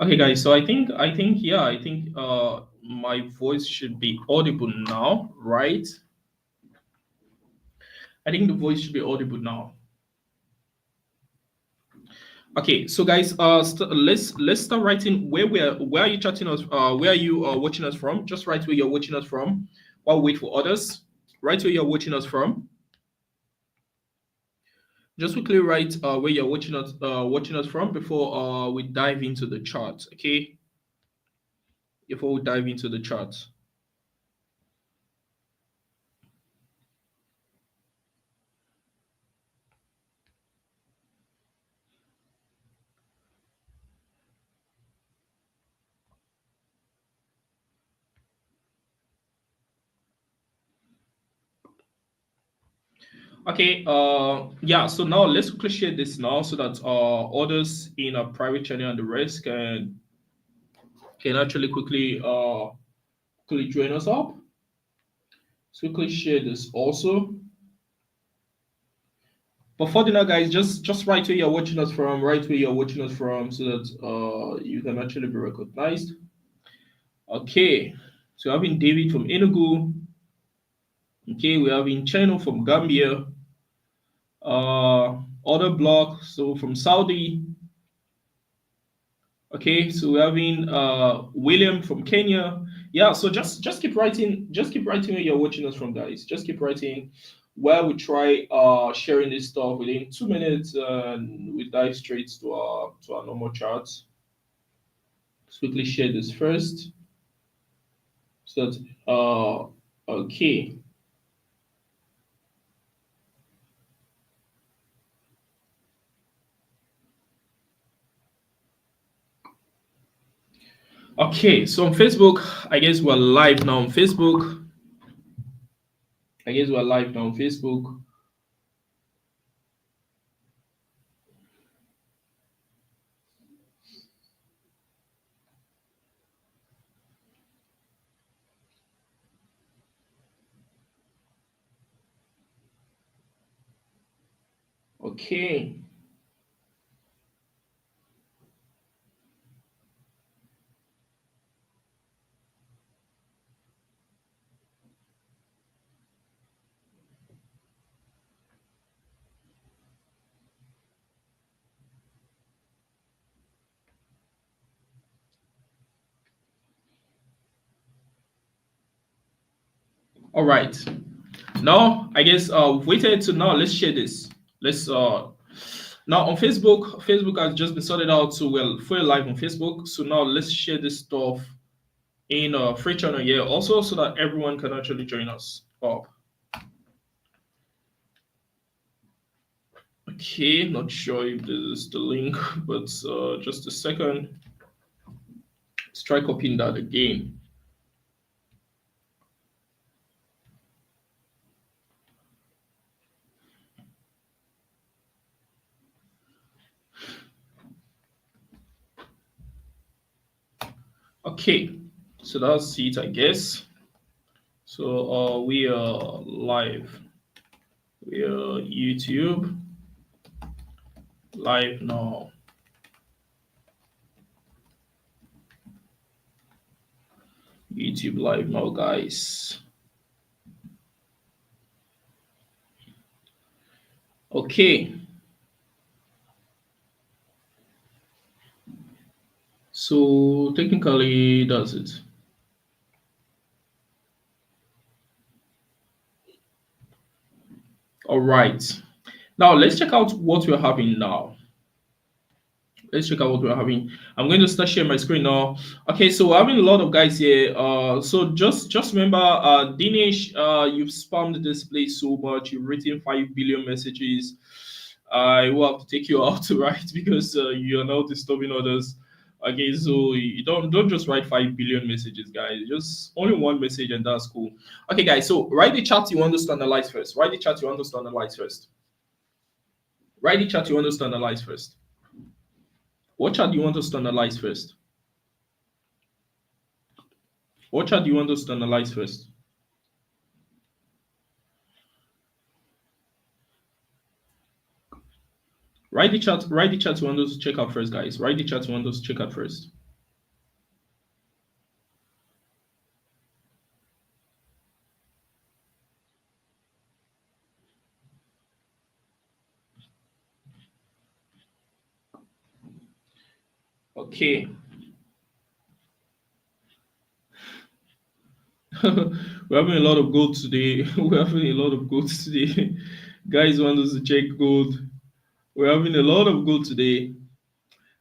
Okay, guys. So I think my voice should be audible now, right? I think the voice should be audible now. Okay, so guys, let's start writing where are you chatting us? Where are you watching us from? Just write where you're watching us from. While we wait for others, write where you're watching us from. Just quickly write where you're watching us from before we dive into the chart. Okay, before we dive into the chart. Okay, yeah, so now let's quickly share this now so that others in a private channel and the rest can actually quickly join us up. So quickly share this also. But for the now, guys, just write where you're watching us from, right where you're watching us from, so that you can actually be recognized. Okay, so having David from Enugu. Okay, we're having Chino from Gambia. Other block, so from Saudi. Okay, so we're having William from Kenya. Yeah, so just keep writing where you're watching us from, guys. Just keep writing where we try sharing this stuff within 2 minutes and we dive straight to our normal charts. Let's quickly share this first. So that okay. Okay, so on Facebook, I guess we're live now on Facebook. I guess we're live now on Facebook. Okay. All right. Now, I guess we've waited to now let's share this. Let's now on Facebook. Facebook has just been sorted out, so we're fully live on Facebook. So now let's share this stuff in a free channel here also so that everyone can actually join us up. Okay, not sure if this is the link, but just a second. Let's try copying that again. Okay, so that's it, I guess. So we are live. We are YouTube live now. YouTube live now, guys. Okay. So technically, that's it. All right. Now let's check out what we're having now. Let's check out what we're having. I'm going to start sharing my screen now. Okay, so we're having a lot of guys here. So just remember, Dinesh, you've spammed this place so much. You've written 5 billion messages. I will have to take you out, right? Because you are now disturbing others. Okay, so you don't just write 5 billion messages, guys. Just only one message, and that's cool. Okay, guys. So write the chat you want us to analyze first. Write the chat you want us to analyze first. Write the chat you want us to analyze first. What chart do you want us to analyze first? What chart do you want us to analyze first? Write the chart you want us to check out first, guys. Write the chart you want us to check out first. Okay. We're having a lot of gold today. We're having a lot of gold today. Guys want us to check gold. We're having a lot of gold today.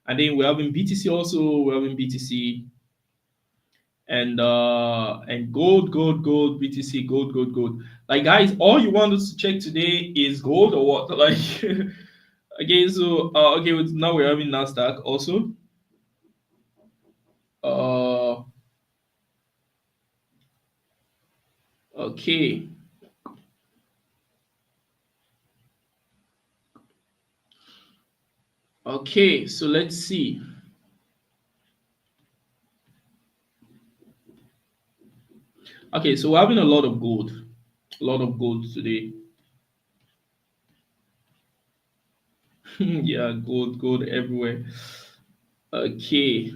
And then we're having BTC also. We're having BTC and gold, BTC, gold. Like guys, all you want us to check today is gold or what? Like okay, so now we're having Nasdaq also. Uh okay. Okay, so let's see. Okay, so we're having a lot of gold. A lot of gold today. Yeah, gold everywhere. Okay.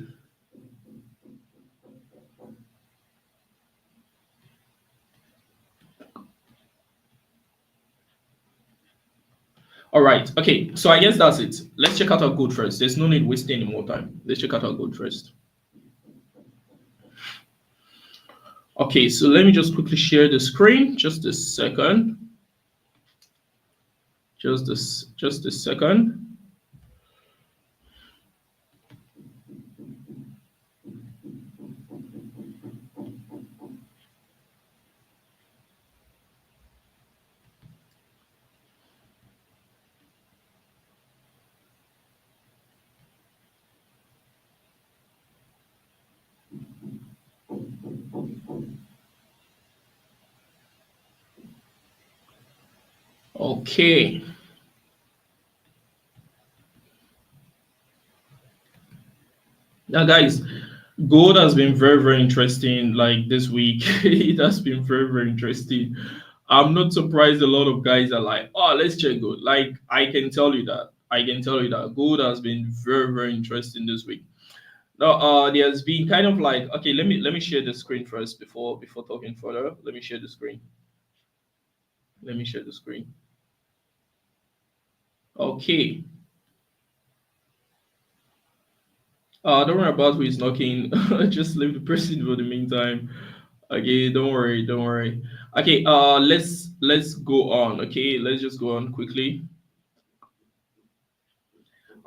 All right. Okay. So I guess that's it. Let's check out our gold first. There's no need wasting any more time. Let's check out our gold first. Okay. So let me just quickly share the screen. Just a second. Just a second. Okay. Now, guys, gold has been very interesting. Like this week, it has been very interesting. I'm not surprised. A lot of guys are like, "Oh, let's check gold." Like I can tell you that. I can tell you that gold has been very interesting this week. Now, there's been kind of like, okay, let me share the screen first before talking further. Let me share the screen. Let me share the screen. Okay. Don't worry about who is knocking. Just leave the person for the meantime. Okay, don't worry. Okay, let's go on. Okay, let's just go on quickly.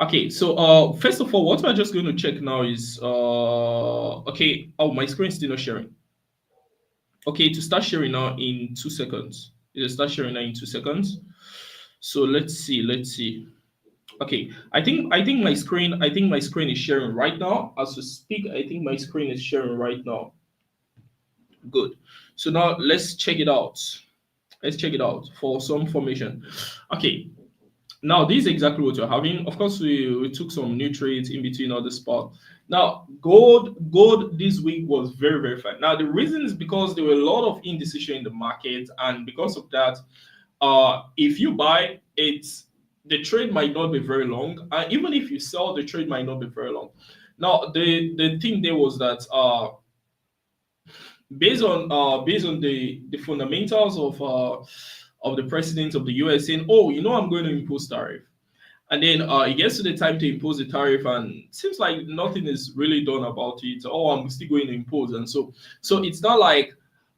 Okay, so first of all, what we're just going to check now is okay. Oh, my screen is still not sharing. Okay, to start sharing now in 2 seconds. It'll start sharing now in 2 seconds. So let's see. Okay, I think my screen is sharing right now as we speak. I think my screen is sharing right now. Good. So now let's check it out. Let's check it out for some formation. Okay, now this is exactly what you're having. Of course, we took some new trades in between all the spot. Now, gold this week was very fine. Now the reason is because there were a lot of indecision in the market, and because of that, if you buy it, the trade might not be very long, and even if you sell, the trade might not be very long. Now the thing there was that based on the fundamentals of the president of the US saying, oh, I'm going to impose tariff. And then it gets to the time to impose the tariff, and it seems like nothing is really done about it. Oh, I'm still going to impose, and so it's not like,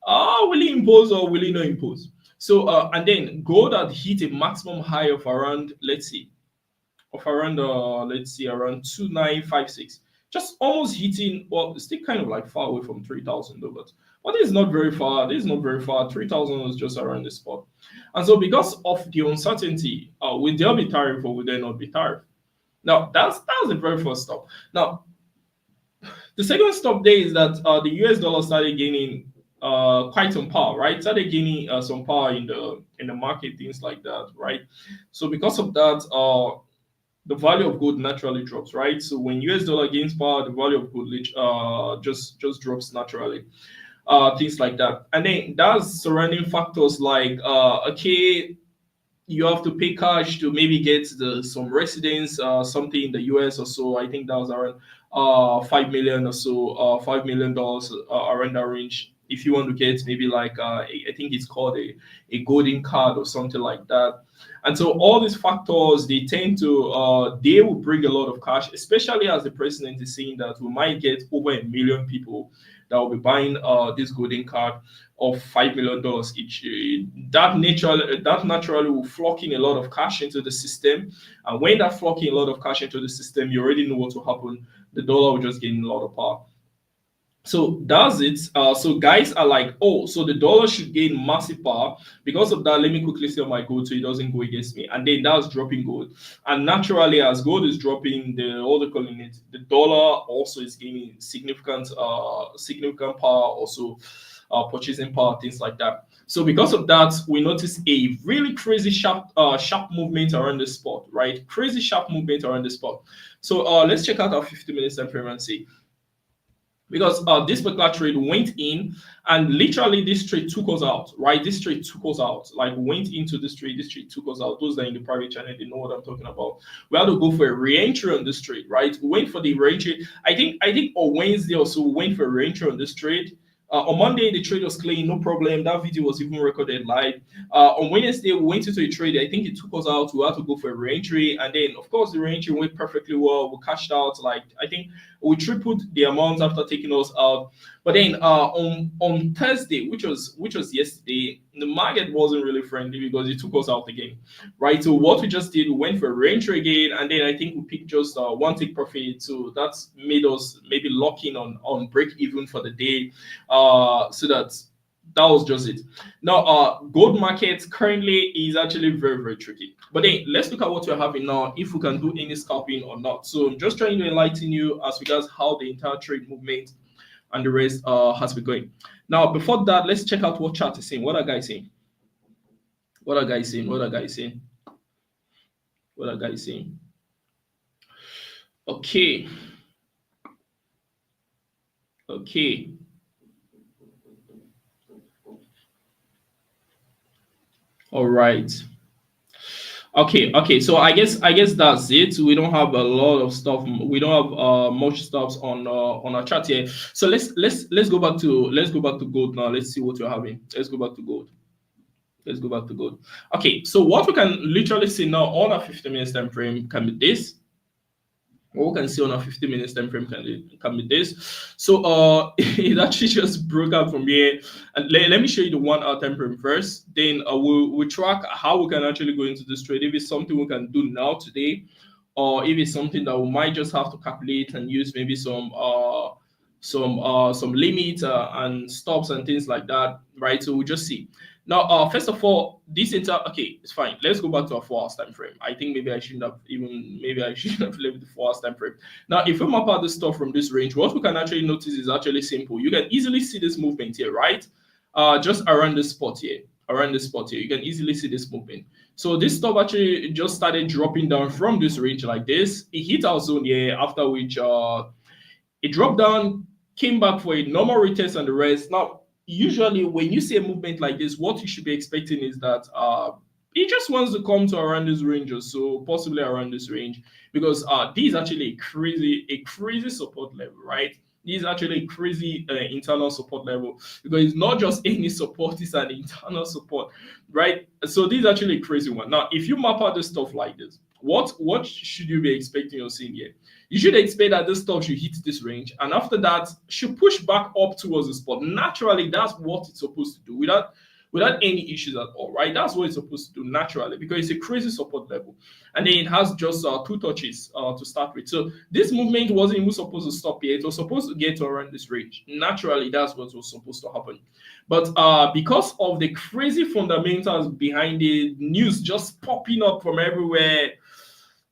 will he impose or will he not impose? So and then gold had hit a maximum high of around, let's see, around 2956, just almost hitting. Well, it's still kind of like far away from 3000 though, but this is not very far. This is not very far. 3000 was just around the spot. And so because of the uncertainty, will there be tariff or will there not be tariff? Now that's the very first stop. Now the second stop there is that the US dollar started gaining quite some power, right? Started gaining some power in the market, things like that, right? So because of that, the value of gold naturally drops, right? So when US dollar gains power, the value of gold just drops naturally. Things like that, and then that's surrounding factors like okay, you have to pay cash to maybe get some residence, something in the US or so. I think that was around 5 million or so, $5 million around that range. if you want to get maybe like I think it's called a golden card or something like that. And so all these factors, they tend to they will bring a lot of cash, especially as the president is saying that we might get over 1 million people that will be buying this golden card of $5 million each. That naturally will flock in a lot of cash into the system, and when that flock in a lot of cash into the system, you already know what will happen. The dollar will just gain a lot of power. So that's it. So guys are like, oh, so the dollar should gain massive power. Because of that, let me quickly sell my gold so it doesn't go against me. And then that's dropping gold. And naturally, as gold is dropping, the dollar also is gaining significant power, also purchasing power, things like that. So because of that, we notice a really crazy sharp movement around the spot, right? Crazy sharp movement around the spot. So let's check out our 50 minutes time frame and see. Because this particular trade went in and literally this trade took us out, right? This trade took us out, like went into this trade took us out. Those that are in the private channel, they know what I'm talking about. We had to go for a re-entry on this trade, right? We went for the re-entry. I think on Wednesday or so, we went for a re-entry on this trade. On Monday, the trade was clean, no problem. That video was even recorded live. On Wednesday, we went into a trade. I think it took us out. We had to go for a re-entry. And then, of course, the re-entry went perfectly well. We cashed out. Like, I think we tripled the amount after taking us out. But then on Thursday, which was yesterday, the market wasn't really friendly because it took us out again, right? So what we just did, we went for a re-entry again, and then I think we picked just one take profit. So that's made us maybe lock in on break even for the day. So that was just it. Now, gold market currently is actually very, very tricky. But then let's look at what we're having now, if we can do any scalping or not. So I'm just trying to enlighten you as regards how the entire trade movement and the rest has been going. Now, before that, let's check out what chart is saying. What are guys saying? What are guys saying? What are guys saying? What are guys saying? Okay. Okay. All right. Okay. So I guess that's it. We don't have a lot of stuff. We don't have much stuff on our chat here. So let's go back to gold now. Let's see what we're having. Let's go back to gold. Okay. So what we can literally see now on our 50 minutes time frame can be this. What we can see on our 50 minutes time frame can be this. So it actually just broke out from here. And let me show you the 1 hour time frame first. Then we'll track how we can actually go into this trade. If it's something we can do now today, or if it's something that we might just have to calculate and use maybe some limits and stops and things like that, right? So we'll just see. Now, first of all, okay, it's fine. Let's go back to our 4 hours time frame. I think maybe I shouldn't have left the 4 hours time frame. Now, if we map out the stuff from this range, what we can actually notice is actually simple. You can easily see this movement here, right? Just around this spot here. You can easily see this movement. So this stuff actually just started dropping down from this range like this. It hit our zone here, after which it dropped down, came back for a normal retest and the rest. Now, usually when you see a movement like this, what you should be expecting is that it just wants to come to around this range or so, possibly around this range, because this is actually a crazy support level, right? This is actually a crazy internal support level, because it's not just any support, it's an internal support, right? So this is actually a crazy one. Now, if you map out the stuff like this, what should you be expecting or seeing here? You should expect that this stuff should hit this range, and after that should push back up towards the spot. Naturally, that's what it's supposed to do without any issues at all, right? That's what it's supposed to do naturally, because it's a crazy support level, and then it has just 2 touches to start with. So this movement wasn't even supposed to stop here. It was supposed to get to around this range. Naturally, that's what was supposed to happen. But because of the crazy fundamentals behind it, news just popping up from everywhere,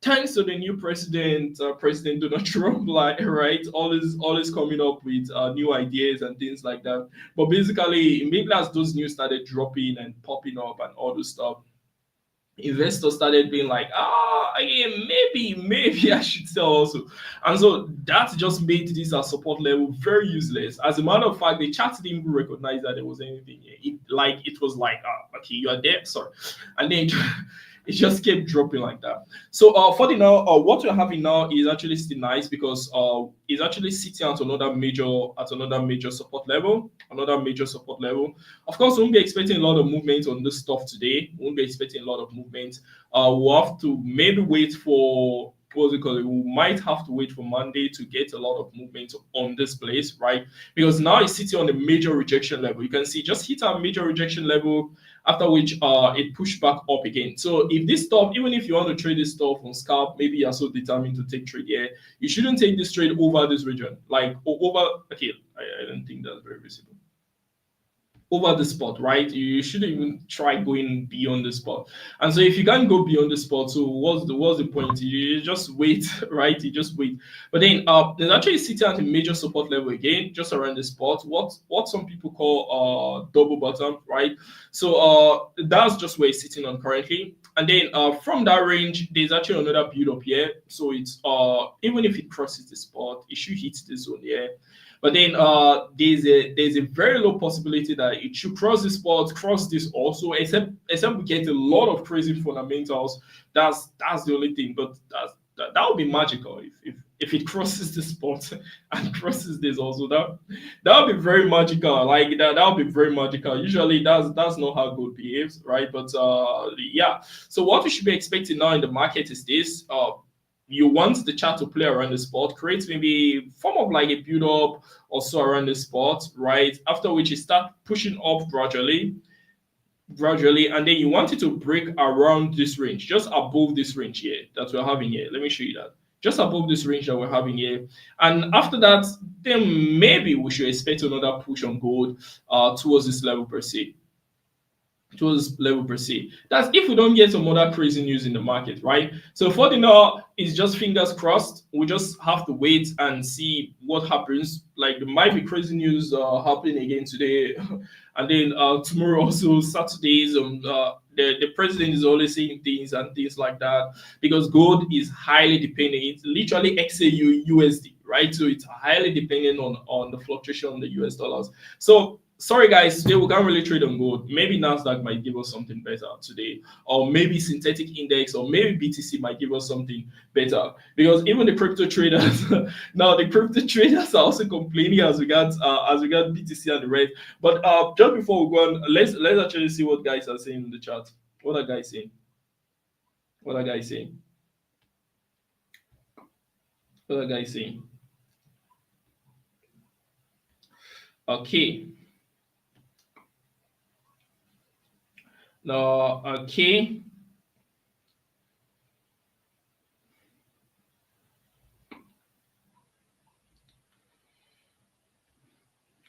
thanks to the new president, President Donald Trump, right? Always coming up with new ideas and things like that. But basically, maybe as those news started dropping and popping up and all this stuff, investors started being like, again, maybe I should sell also. And so that just made this support level very useless. As a matter of fact, the chart didn't even recognize that there was anything here. It was like, okay, you are there, sorry. And then it just kept dropping like that. So for the now, what we're having now is actually still nice because it's actually sitting at another major support level, another major support level. Of course, we won't be expecting a lot of movement on this stuff today. We won't be expecting a lot of movement. We'll have to maybe wait for what's it called? We might have to wait for Monday to get a lot of movement on this place, right? Because now it's sitting on a major rejection level. You can see just hit a major rejection level, after which it pushed back up again. So if this stuff, even if you want to trade this stuff on scalp, maybe you're so determined to take trade here, you shouldn't take this trade over this region. Like over, okay, I don't think that's very visible, over the spot, right? You shouldn't even try going beyond the spot. And so if you can't go beyond the spot, so what's the point? You just wait, right? You just wait. But then there's actually sitting at a major support level again, just around the spot. What some people call double bottom, right? So that's just where it's sitting on currently. And then from that range, there's actually another build up here. So it's even if it crosses the spot, it should hit the zone here. But then there's a very low possibility that it should cross this spot, cross this also, except we get a lot of crazy fundamentals. That's the only thing. But that would be magical if it crosses the spot and crosses this also. That would be very magical. Like that would be very magical. Usually that's not how gold behaves, right? But yeah. So what we should be expecting now in the market is this. You want the chart to play around the spot, create maybe form of like a build up or so around the spot, right? After which you start pushing up gradually, and then you want it to break around this range, just above this range here that we're having here. Let me show you that. Just above this range that we're having here. And after that, then maybe we should expect another push on gold towards this level per se. That's if we don't get some other crazy news in the market, right? So for the now, it's just fingers crossed. We just have to wait and see what happens. Like there might be crazy news happening again today, and then tomorrow also Saturdays. The president is always saying things and things like that because gold is highly dependent. It's literally XAU USD, right? So it's highly dependent on the fluctuation on the US dollars. So sorry guys, today we can't really trade on gold. Maybe Nasdaq might give us something better today, or maybe synthetic index, or maybe BTC might give us something better. Because even the crypto traders now, the crypto traders are also complaining as regards BTC and the rest. But just before we go on, let's actually see what guys are saying in the chat. What are guys saying? What are guys saying? What are guys saying? Okay. No, okay.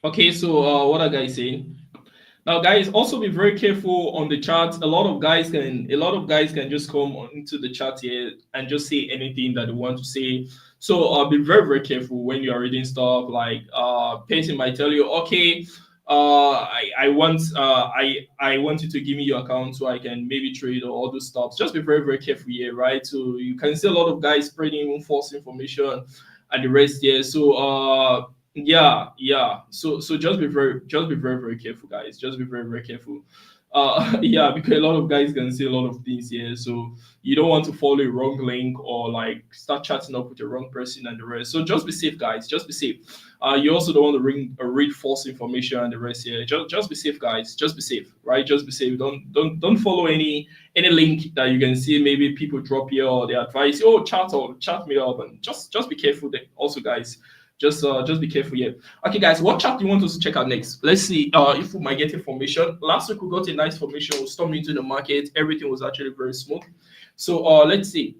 Okay, so what are guys saying? Now, guys, also be very careful on the chat. A lot of guys can just come into the chat here and just say anything that they want to say. So be very, very careful when you are reading stuff. Like person might tell you, okay, I want you to give me your account so I can maybe trade or all those stuff. Just be very, very careful here, right? So you can see a lot of guys spreading false information and the rest here. So yeah. So just be very, very careful, guys. Just be very, very careful. Yeah, because a lot of guys can say a lot of things here. So you don't want to follow a wrong link or like start chatting up with the wrong person and the rest. So just be safe, guys. Just be safe. You also don't want to read false information and the rest here. Just be safe, guys. Just be safe, right? Just be safe. Don't follow any link that you can see. Maybe people drop here or they advise, oh, chat me up, and just be careful there. Also, guys. Just be careful here. Okay, guys, what chart do you want us to check out next? Let's see if we might get information. Last week we got a nice formation. We stormed into the market. Everything was actually very smooth. So let's see.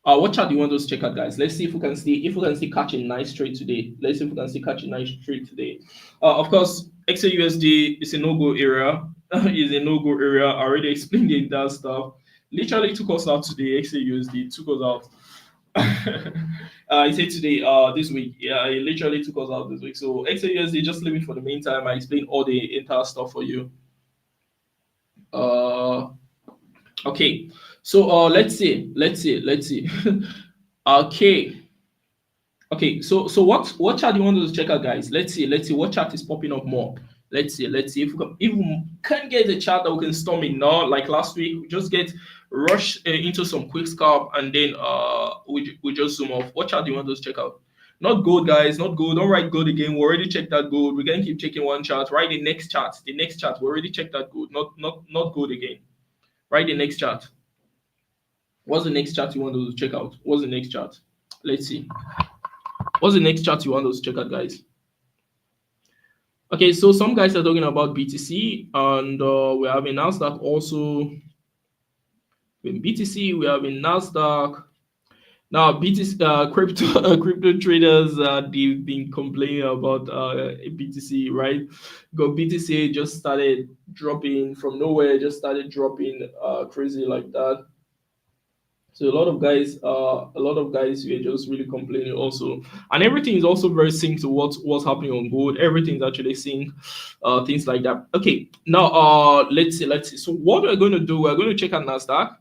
What chart do you want us to check out, guys? Let's see if we can see catch a nice trade today. Let's see if we can see catch a nice trade today. Of course, XAUSD is a no-go area. Is a no-go area. I already explained the entire stuff. Literally took us out today. XAUSD took us out. I said today, this week, yeah, it literally took us out this week. So XAUSD, just leave it for the meantime. I explain all the entire stuff for you. Okay, so let's see. Okay, so what chart do you want us to check out, guys? Let's see what chart is popping up more. Let's see if we can get a chart that we can storm in now, like last week. We just get rush into some quick scalp, and then we just zoom off. What chart do you want us to check out? Not gold, guys. Not gold. Don't write gold again. We already checked that gold. We're gonna keep checking one chart. Write the next chart. The next chart. We already checked that gold. Not gold again. Write the next chart. What's the next chart you want us to check out? What's the next chart? Let's see. What's the next chart you want us to check out, guys? Okay, so some guys are talking about BTC, and we have in Nasdaq also. In BTC, we have in Nasdaq. Now, BTC crypto traders, they've been complaining about BTC, right? Because BTC just started dropping from nowhere, just started dropping crazy like that. So a lot of guys were just really complaining also, and everything is also very synced to what's happening on gold. Everything's actually synced, things like that. Okay, now let's see. So what we're going to do, we're going to check out Nasdaq.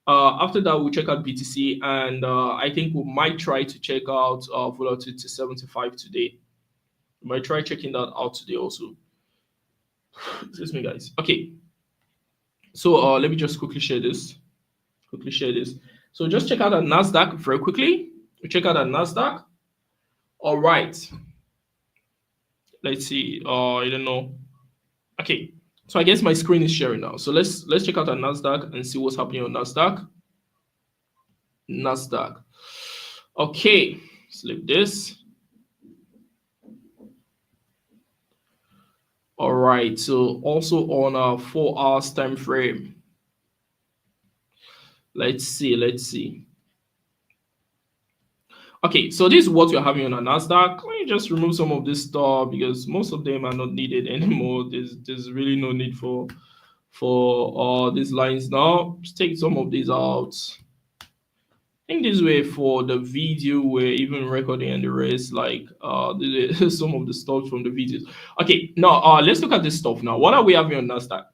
After that, we'll check out BTC, and I think we might try to check out Volatility 75 today. We might try checking that out today also. Excuse me, guys. Okay, so let me just quickly share this. So just check out a Nasdaq very quickly. We check out a Nasdaq. All right. Let's see. I don't know. Okay. So I guess my screen is sharing now. So let's check out a Nasdaq and see what's happening on Nasdaq. Nasdaq. Okay. Slip this. All right. So also on a 4 hours time frame. Let's see. Okay, so this is what you're having on a Nasdaq. Let me just remove some of this stuff because most of them are not needed anymore. There's really no need for these lines now. Just take some of these out. I think this way for the video we're even recording and the rest, like some of the stuff from the videos. Okay, now let's look at this stuff now. What are we having on Nasdaq?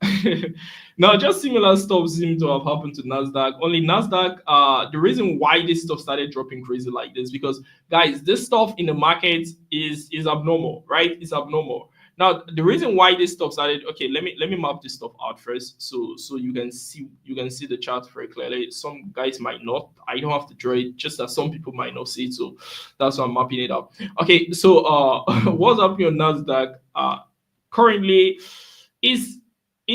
Now, just similar stuff seem to have happened to Nasdaq. Only Nasdaq, the reason why this stuff started dropping crazy like this, because guys, this stuff in the market is abnormal, right? It's abnormal. Now, the reason why this stuff started, okay, let me map this stuff out first, so you can see the chart very clearly. Some guys might not. I don't have to draw it, just that some people might not see it, so that's why I'm mapping it out. Okay, so what's happening on Nasdaq currently is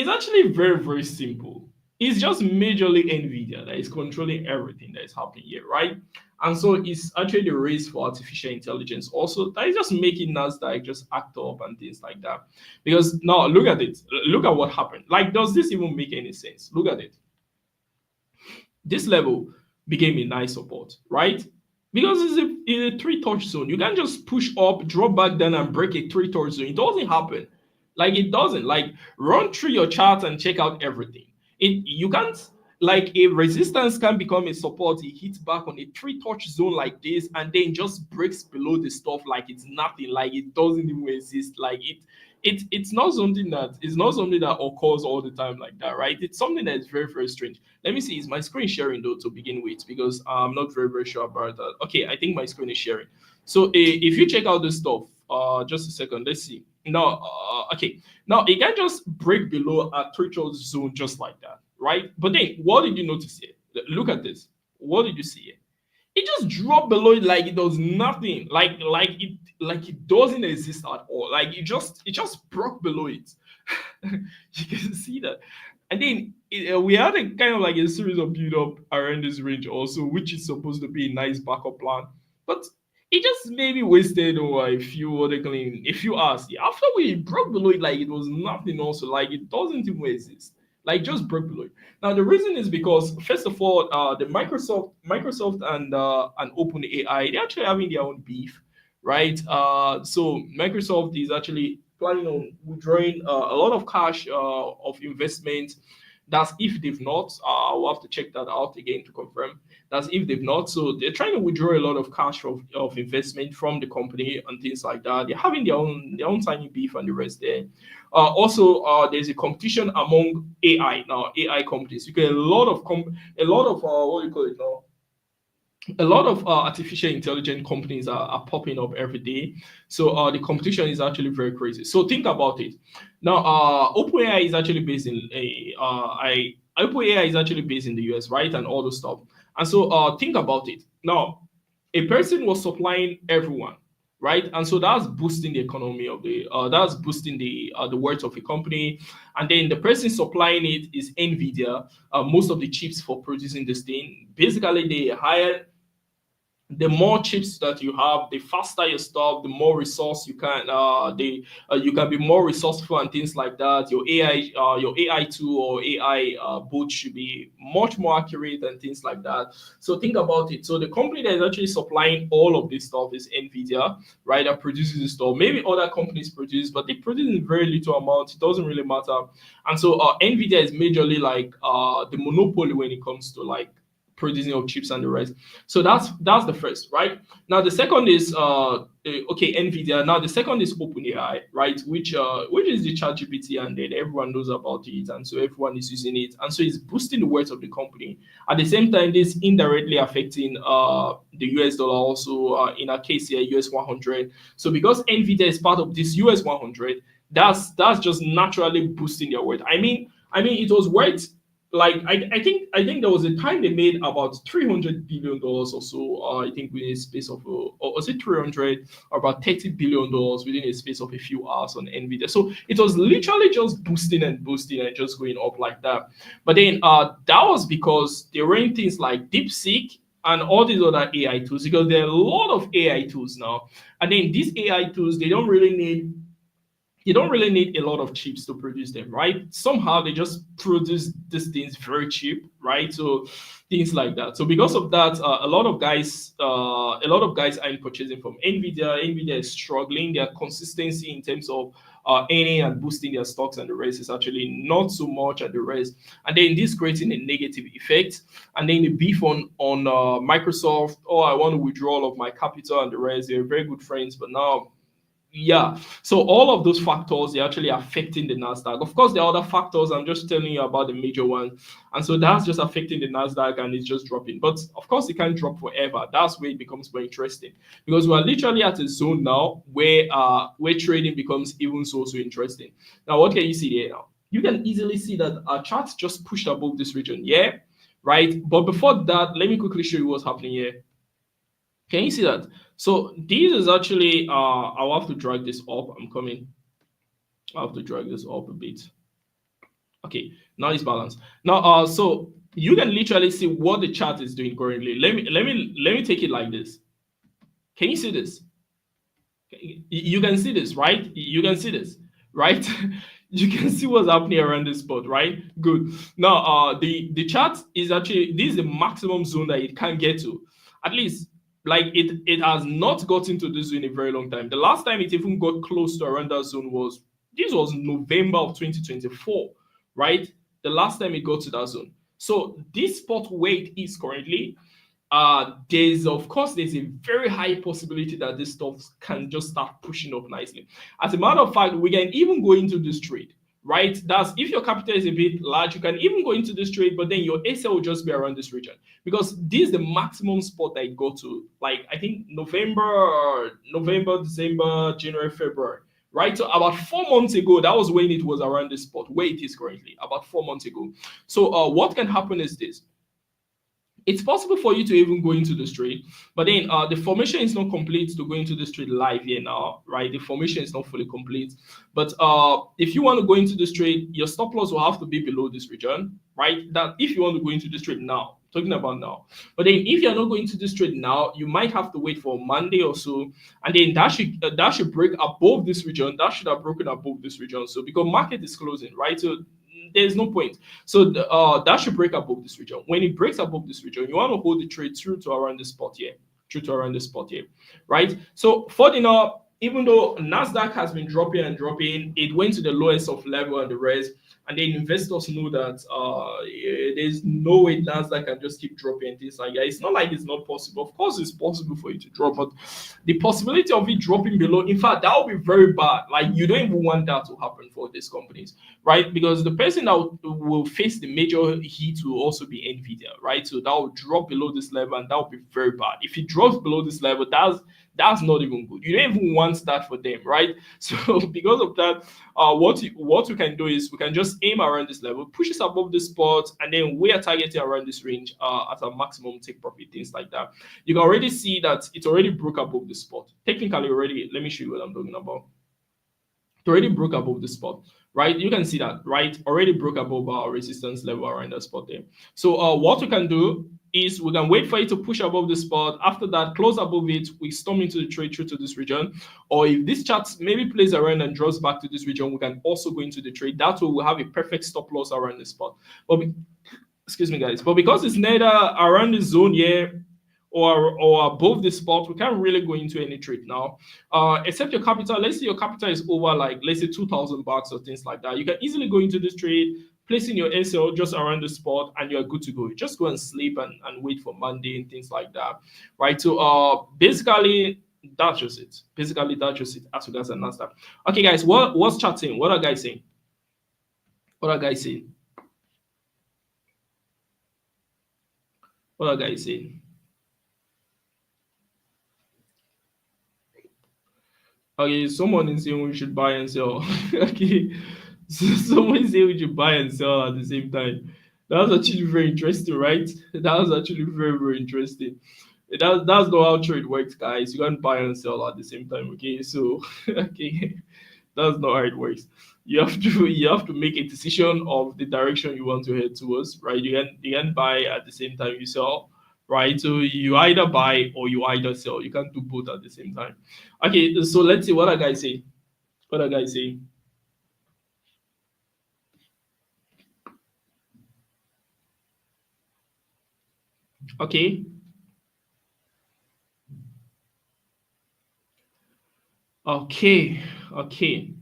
actually very, very simple. It's just majorly Nvidia that is controlling everything that is happening here, right? And so it's actually the race for artificial intelligence also that is just making Nasdaq just act up and things like that. Because now look at it. Look at what happened. Like, does this even make any sense? Look at it. This level became a nice support, right? Because it's a three-touch zone. You can't just push up, drop back down, and break a three-touch zone. It doesn't happen. Like, it doesn't. Like, run through your chart and check out everything. You can't, like, a resistance can become a support. It hits back on a three-touch zone like this, and then just breaks below the stuff like it's nothing, like it doesn't even exist. Like it's not something that occurs all the time like that, right? It's something that is very, very strange. Let me see, is my screen sharing though to begin with? Because I'm not very, very sure about that. Okay, I think my screen is sharing. So if you check out this stuff, just a second, let's see. Now, okay, now it can just break below a threshold zone just like that, right? But then, what did you notice here? Look at this. What did you see here? It just dropped below it like it does nothing, like it doesn't exist at all. Like it just broke below it. You can see that, and then we had a kind of like a series of build up around this range also, which is supposed to be a nice backup plan, but it just maybe wasted over a few hours. After we broke below it, like it was nothing. Also, like it doesn't even exist. Like just broke below it. Now the reason is because first of all, the Microsoft and OpenAI, they're actually having their own beef, right? So Microsoft is actually planning on withdrawing a lot of cash of investment. That's if they've not. We'll have to check that out again to confirm. That's if they've not. So they're trying to withdraw a lot of cash of investment from the company and things like that. They're having their own tiny beef and the rest there. Also, there's a competition among AI now. AI companies. You get a lot of what do you call it now? a lot of artificial intelligence companies are popping up every day. So the competition is actually very crazy. So think about it. Now, OpenAI is actually based in OpenAI is actually based in the US, right, and all the stuff. And so think about it. Now, a person was supplying everyone, right, and so that's boosting the economy of that's boosting the worth of a company. And then the person supplying it is Nvidia, most of the chips for producing this thing. Basically, they hire the more chips that you have, the faster you stop, the more resource you can you can be more resourceful and things like that. Your AI tool or AI bot should be much more accurate and things like that. So think about it. So the company that is actually supplying all of this stuff is Nvidia, right? That produces this stuff. Maybe other companies produce, but they produce in very little amount. It doesn't really matter. And so Nvidia is majorly like the monopoly when it comes to like producing of chips and the rest. So that's the first, right? Now the second is okay, Nvidia. Now the second is OpenAI, right? Which is the ChatGPT, and then everyone knows about it, and so everyone is using it, and so it's boosting the worth of the company. At the same time, this indirectly affecting the US dollar also. In our case here, US 100. So because Nvidia is part of this US 100, that's just naturally boosting their worth. I mean, it was worth like I think there was a time they made about $300 billion or so. I think within a space of or was it 300 or about $30 billion within a space of a few hours on Nvidia. So it was literally just boosting and boosting and just going up like that. But then that was because they were in things like DeepSeek and all these other AI tools, because there are a lot of AI tools now. And then these AI tools, they don't really need a lot of chips to produce them, right? Somehow they just produce these things very cheap, right? So things like that. So because of that, a lot of guys are purchasing from Nvidia. Nvidia is struggling. Their consistency in terms of earning and boosting their stocks and the rest is actually not so much at the rest. And then this creating a negative effect. And then the beef on Microsoft. Oh, I want to withdraw all of my capital and the rest. They're very good friends, but now yeah, so all of those factors are actually affecting the Nasdaq. Of course, there are other factors. I'm just telling you about the major ones, and so that's just affecting the Nasdaq, and it's just dropping. But of course, it can't drop forever. That's where it becomes more interesting, because we're literally at a zone now where trading becomes even so interesting. Now, what can you see there now? You can easily see that our charts just pushed above this region, yeah, right. But before that, let me quickly show you what's happening here. Can you see that? So this is actually I'll have to drag this up. I'm coming. I'll have to drag this up a bit. Okay, now it's balanced. Now so you can literally see what the chart is doing currently. Let me take it like this. Can you see this? You can see this, right? You can see this, right? You can see what's happening around this spot, right? Good. Now the chart is actually, this is the maximum zone that it can get to. At least like it has not gotten to this zone in a very long time. The last time it even got close to around that zone was November of 2024, right? The last time it got to that zone. So this spot where it is currently, there's a very high possibility that this stuff can just start pushing up nicely. As a matter of fact, we can even go into this trade, right? That's if your capital is a bit large, you can even go into this trade, but then your SL will just be around this region, because this is the maximum spot that it go to. Like I think November, December, January, February. Right, so about 4 months ago, that was when it was around this spot where it is currently. About 4 months ago. So, what can happen is this: it's possible for you to even go into this trade, but then the formation is not complete to go into this trade live here now, right? The formation is not fully complete. But if you want to go into this trade, your stop loss will have to be below this region, right? That if you want to go into this trade now, talking about now. But then if you're not going to this trade now, you might have to wait for Monday or so, and then that should break above this region. That should have broken above this region. So because market is closing, right? So there's no point. So that should break above this region. When it breaks above this region, you want to hold the trade through to around the spot here, right? So for the now, even though Nasdaq has been dropping and dropping, it went to the lowest of level and the rest, and then investors know that there's no way Nasdaq can just keep dropping and things like that. It's not like it's not possible. Of course, it's possible for you to drop, but the possibility of it dropping below, in fact, that would be very bad. Like you don't even want that to happen for these companies, right? Because the person that will face the major heat will also be Nvidia, right? So that will drop below this level, and that will be very bad. If it drops below this level, that's not even good. You don't even want that for them, right? So because of that, what we can do is we can just aim around this level, push it above the spot, and then we are targeting around this range at a maximum take profit, things like that. You can already see that it already broke above the spot. Technically, already, let me show you what I'm talking about. It already broke above the spot, right? You can see that, right? Already broke above our resistance level around that spot there. So what we can do is we can wait for it to push above the spot. After that, close above it, we storm into the trade through to this region. Or if this chart maybe plays around and draws back to this region, we can also go into the trade. That way we'll have a perfect stop loss around the spot. But excuse me, guys. But because it's neither around the zone here or above the spot, we can't really go into any trade now. Except your capital. Let's say your capital is over, like, let's say $2,000 or things like that. You can easily go into this trade, placing your SL just around the spot, and you're good to go. Just go and sleep and wait for Monday and things like that, right? So basically that's just it. Basically that's just it as regards to Nasdaq. Okay, guys, what's chat saying? What are guys saying? What are guys saying? What are guys saying? Okay, someone is saying we should buy and sell. Okay, so someone is saying we should buy and sell at the same time. That was actually very interesting, right? That was actually very, very interesting. That's not how trade works, guys. You can't buy and sell at the same time. Okay, so okay, that's not how it works. You have to make a decision of the direction you want to head towards, right? You can buy at the same time you sell, right? So you either buy or you either sell. You can't do both at the same time. Okay, so let's see what are guys saying. What are guys saying? Okay, okay, okay,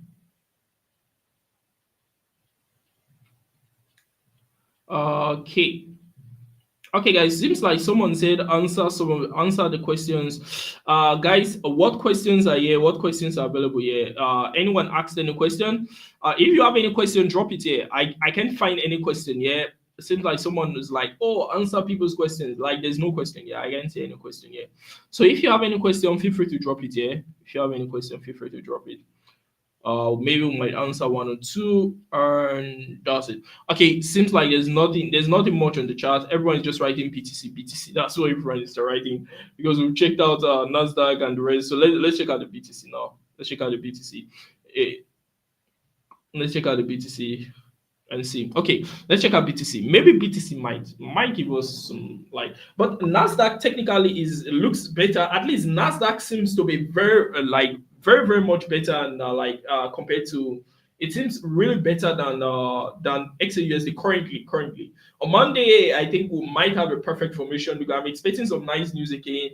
okay. Okay, guys, seems like someone said answer the questions. Guys, what questions are here? What questions are available here? Anyone asked any question? If you have any question, drop it here. I can't find any question here. It seems like someone is like, oh, answer people's questions. Like there's no question here. I can't see any question here. So if you have any question, feel free to drop it here. If you have any question, feel free to drop it. Maybe we might answer one or two, and that's it. Okay, seems like there's nothing much on the chart. Everyone's just writing BTC, BTC. That's what everyone is writing, because we've checked out Nasdaq and the rest. So let's check out the BTC now. Let's check out the BTC. Eh, let's check out the BTC and see. Okay, let's check out BTC. Maybe BTC might give us some, like, but Nasdaq technically looks better. At least Nasdaq seems to be very very, very much better, and compared to, it seems really better than XAUSD currently. On Monday, I think we might have a perfect formation, because I'm expecting some nice news again.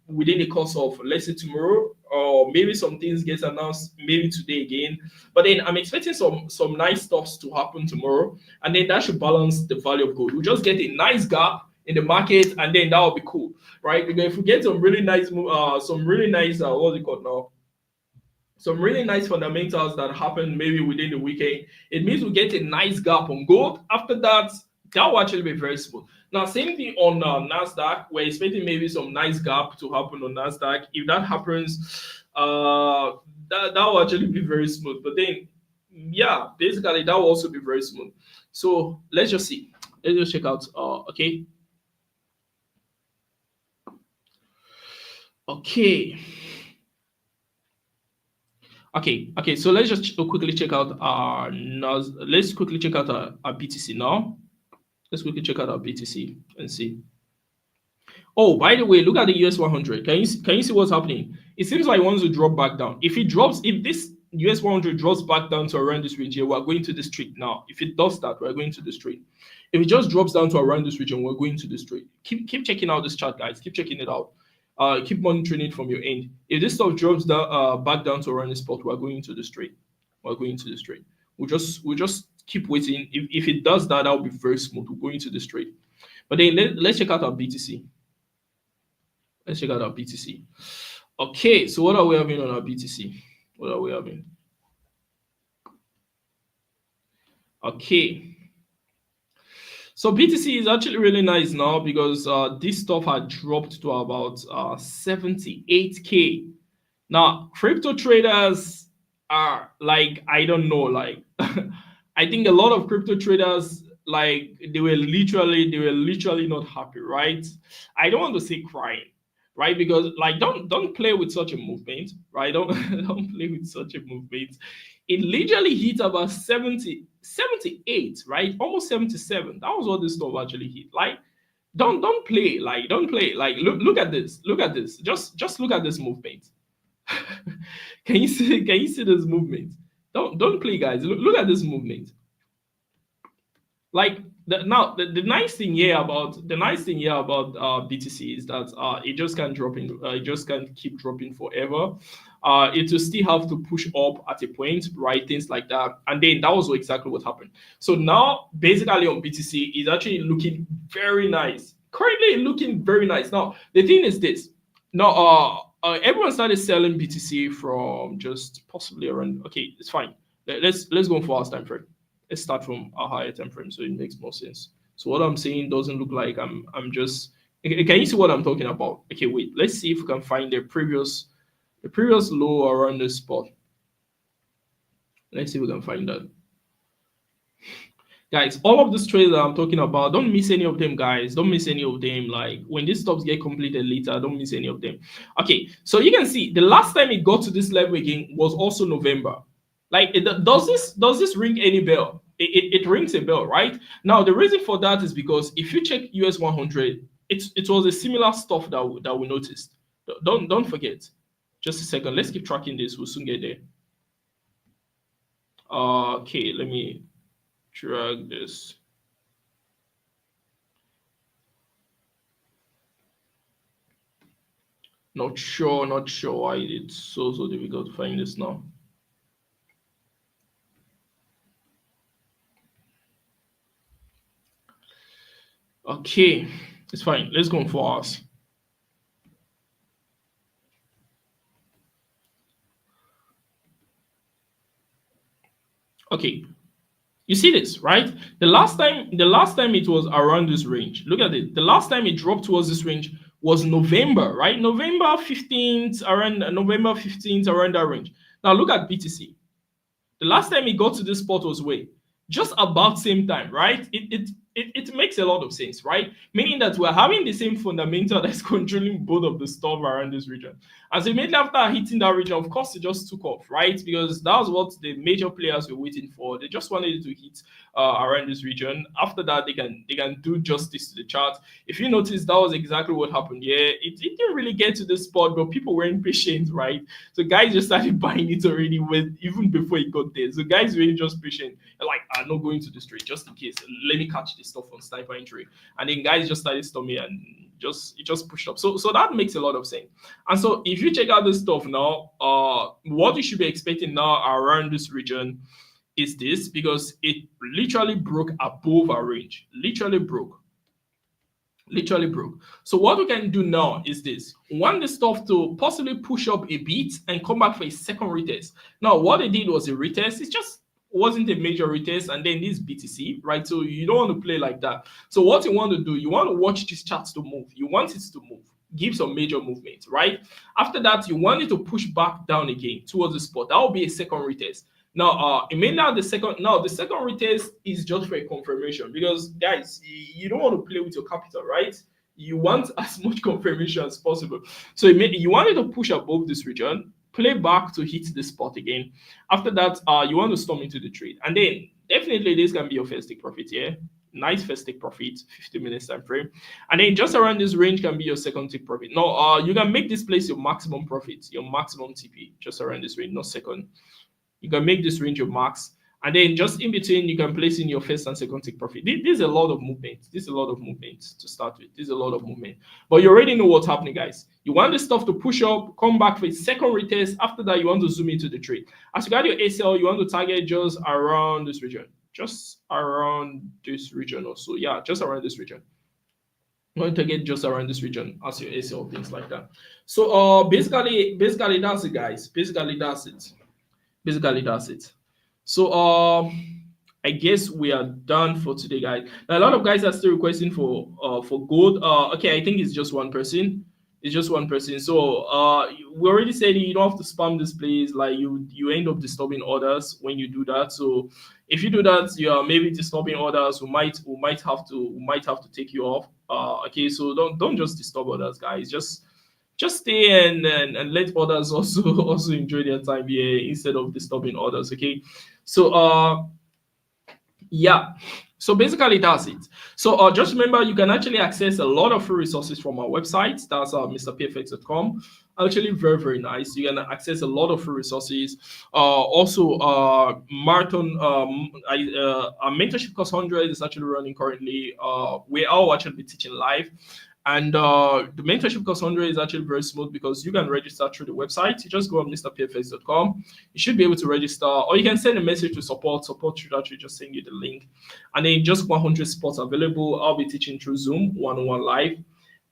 Within the course of, let's say, tomorrow, or maybe some things get announced maybe today again. But then I'm expecting some nice stuffs to happen tomorrow, and then that should balance the value of gold. We just get a nice gap in the market, and then that will be cool, right? Because if we get some really nice what's it called now? Some really nice fundamentals that happen maybe within the weekend, it means we get a nice gap on gold. After that, that will actually be very smooth. Now, same thing on Nasdaq. We're expecting maybe some nice gap to happen on Nasdaq. If that happens, that will actually be very smooth. But then, yeah, basically that will also be very smooth. So let's just see. Let's just check out. Okay. Okay. Okay. So let's just quickly check out our let's quickly check out our BTC now. Let's quickly check out our BTC and see. Oh, by the way, look at the US 100. Can you see what's happening? It seems like it wants to drop back down. If this US 100 drops back down to around this region, we're going to this trade now. If it does that, we're going to this trade. If it just drops down to around this region, we're going to this trade. Keep checking out this chart, guys. Keep checking it out. Keep monitoring it from your end. If this stuff drops down back down to around this spot, we're going into this trade. We're going to this trade. We'll just keep waiting. If it does that, that'll be very smooth. We'll go into this trade. But then let's check out our BTC. Let's check out our BTC. Okay, so what are we having on our BTC? What are we having? Okay. So BTC is actually really nice now because this stuff had dropped to about 78K. Now, crypto traders are like, I don't know, like I think a lot of crypto traders, like they were literally not happy, right? I don't want to say crying, right? Because like don't play with such a movement, right? Don't don't play with such a movement. It literally hit about 78, right? Almost 77. That was what this stuff actually hit. Like don't play, like don't play. Like look at this. Look at this. Just look at this movement. Can you see this movement? Don't play, guys. Look at this movement. Like the nice thing here about BTC is that it just can't drop in. It just can't keep dropping forever. It will still have to push up at a point, right? Things like that, and then that was exactly what happened. So now, basically, on BTC, is actually looking very nice. Currently, looking very nice. Now, the thing is this. Now, everyone started selling BTC from just possibly around. Okay, it's fine. Let's go for our time frame. Let's start from a higher time frame so it makes more sense. So what I'm saying doesn't look like I'm just. Can you see what I'm talking about? Okay, wait. Let's see if we can find the previous low around this spot. Let's see if we can find that. Guys, all of these trades that I'm talking about, don't miss any of them, guys. Don't miss any of them. Like when these stops get completed later, don't miss any of them. Okay, so you can see the last time it got to this level again was also November. Like, does this ring any bell? It rings a bell, right? Now, the reason for that is because if you check US 100, it was a similar stuff that we noticed. Don't forget. Just a second. Let's keep tracking this. We'll soon get there. Okay, let me drag this. Not sure why it's so difficult to find this now. Okay, it's fine. Let's go for us. Okay, you see this, right? The last time it was around this range. Look at it. The last time it dropped towards this range was November, right? November 15th, around that range. Now look at BTC. The last time it got to this spot was way just about same time, right? It makes a lot of sense, right? Meaning that we're having the same fundamental that's controlling both of the stuff around this region. As immediately after hitting that region, of course, it just took off, right? Because that was what the major players were waiting for. They just wanted it to hit around this region. After that, they can do justice to the chart. If you notice, that was exactly what happened. Yeah, it didn't really get to this spot, but people weren't patient, right? So guys just started buying it already even before it got there. So guys were just patient. They're like, I'm not going to this trade just in case. Let me catch this stuff on sniper entry. And then guys just started storming and it just pushed up. So that makes a lot of sense. And so if you check out this stuff now, what you should be expecting now around this region is this, because it literally broke above our range. Literally broke. So what we can do now is this. We want this stuff to possibly push up a bit and come back for a second retest. Now, what they did was a retest. It just wasn't a major retest, and then this BTC, right? So you don't want to play like that. So what you want to do, you want to watch these charts to move. You want it to move, give some major movement, right? After that, you want it to push back down again towards the spot. That will be a second retest. Now, the second retest is just for a confirmation, because guys, you don't want to play with your capital, right? You want as much confirmation as possible. So you want it to push above this region, play back to hit the spot again. After that, you want to storm into the trade, and then definitely this can be your first take profit here. Nice first take profit, 50 minutes time frame, and then just around this range can be your second take profit. Now, you can make this place your maximum profit, your maximum TP, just around this range, not second. You can make this range your max, And then just in between, you can place in your first and second take profit. This is a lot of movement. This is a lot of movement to start with. This is a lot of movement. But you already know what's happening, guys. You want this stuff to push up, come back for a second retest. After that, you want to zoom into the trade. As you got your ACL, you want to target just around this region. Just around this region or so. Yeah, just around this region. You want to get just around this region as your ACL, things like that. So basically that's it, guys. Basically that's it. So I guess we are done for today, guys. Now, a lot of guys are still requesting for gold. Okay, I think it's just one person. It's just one person. So we already said you don't have to spam this place. Like you end up disturbing others when you do that. So if you do that, you are maybe disturbing others who might have to take you off. Okay, so don't just disturb others, guys. Just stay and let others also enjoy their time here instead of disturbing others. Okay, so yeah, so basically that's it. So just remember, you can actually access a lot of free resources from our website. That's mrpfx.com. Actually very nice. You can access a lot of free resources. Also marathon our mentorship course 100 is actually running currently. We are actually be teaching live. And the mentorship course 100 is actually very smooth because you can register through the website. You just go on mrpfx.com. You should be able to register, or you can send a message to support. Support should actually just send you the link. And then just 100 spots available. I'll be teaching through Zoom, one-on-one live.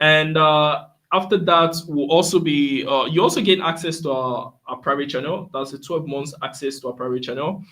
And after that, will also be you also get access to our private channel. That's a 12 months access to our private channel.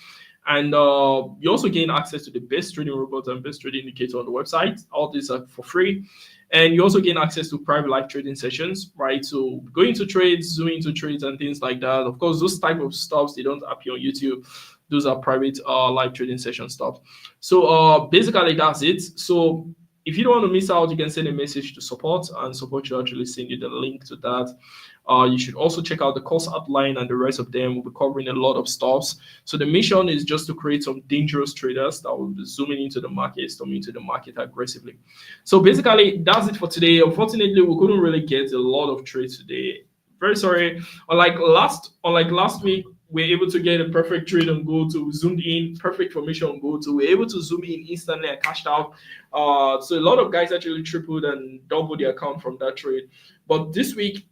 And you also gain access to the best trading robot and best trading indicator on the website. All these are for free. And you also gain access to private live trading sessions, right? So going to trades, zooming into trades and things like that. Of course, those type of stuffs, they don't appear on YouTube. Those are private live trading session stuff. So basically that's it. So if you don't want to miss out, you can send a message to support, and support should actually send you the link to that. You should also check out the course outline and the rest of them. We'll be covering a lot of stuffs. So the mission is just to create some dangerous traders that will be zooming into the market, storming into the market aggressively. So basically, that's it for today. Unfortunately, we couldn't really get a lot of trades today. Very sorry. Unlike last week, we're able to get a perfect trade on gold. So we zoomed in, perfect formation on gold. So we're able to zoom in instantly and cashed out. So a lot of guys actually tripled and doubled their account from that trade. But this week,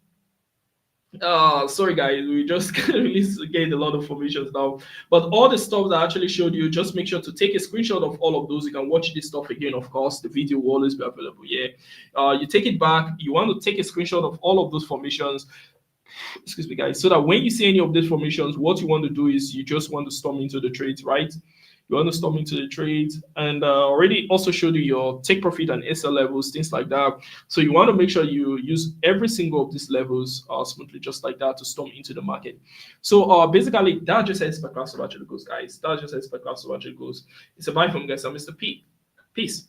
sorry guys, we just can't really get a lot of formations now. But all the stuff that I actually showed you, just make sure to take a screenshot of all of those. You can watch this stuff again, of course. The video will always be available. Yeah, you take it back. You want to take a screenshot of all of those formations. Excuse me, guys. So that when you see any of these formations, what you want to do is you just want to storm into the trades, right? You want to storm into the trades, and already also showed you your take profit and SL levels, things like that. So you want to make sure you use every single of these levels smoothly, just like that, to storm into the market. So basically, that just says per class of actually goes, guys. That just says per class of actually goes. It's a bye from guys. I'm Mr. P. Peace.